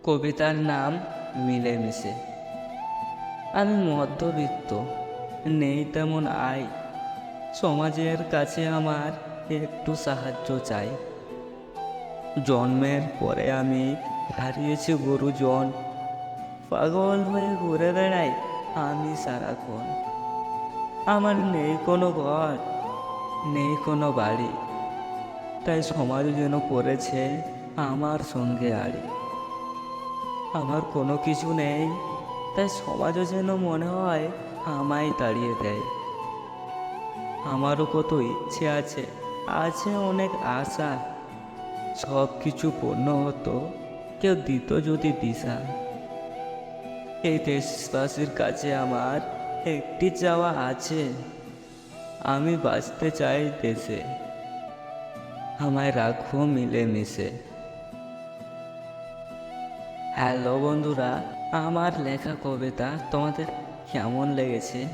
কবিতার নাম মিলেমিশে। আমি মধ্যবিত্ত, নেই তেমন আয়। সমাজের কাছে আমার একটু সাহায্য চাই। জন্মের পরে আমি হারিয়েছি গুরুজন। পাগল হয়ে ঘুরে বেড়াই আমি সারাক্ষণ। আমার নেই কোনো ঘর, নেই কোনো বাড়ি, তাই সমাজ যেন করেছে আমার সঙ্গে আড়ি। আমার কোনো কিছু নেই, তাই সমাজও যেন মনে হয় আমায় তাড়িয়ে দেয়। আমারও কত ইচ্ছে আছে, আছে অনেক আশা। সব কিছু পূর্ণ হতো, কেউ দিত যদি দিশা। এই দেশবাসীর কাছে আমার একটি চাওয়া আছে, আমি বাঁচতে চাই দেশে, আমায় রাখো মিলেমিশে। হ্যালো বন্ধুরা, আমার লেখা কবিতা তোমাদের কেমন লেগেছে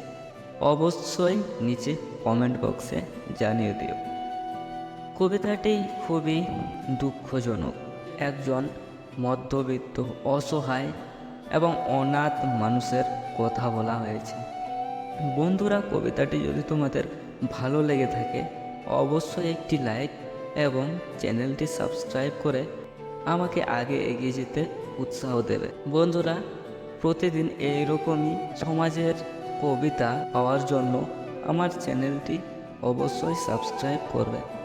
অবশ্যই নিচে কমেন্ট বক্সে জানিয়ে দিও। কবিতাটি খুবই দুঃখজনক। একজন মধ্যবিত্ত, অসহায় এবং অনাথ মানুষের কথা বলা হয়েছে। বন্ধুরা, কবিতাটি যদি তোমাদের ভালো লেগে থাকে অবশ্যই একটি লাইক এবং চ্যানেলটি সাবস্ক্রাইব করে আমাকে আগে এগিয়ে যেতে উৎসাহ দেবে। বন্ধুরা, প্রতিদিন এইরকমই সমাজের কবিতা পাওয়ার জন্য আমার চ্যানেলটি অবশ্যই সাবস্ক্রাইব করবে।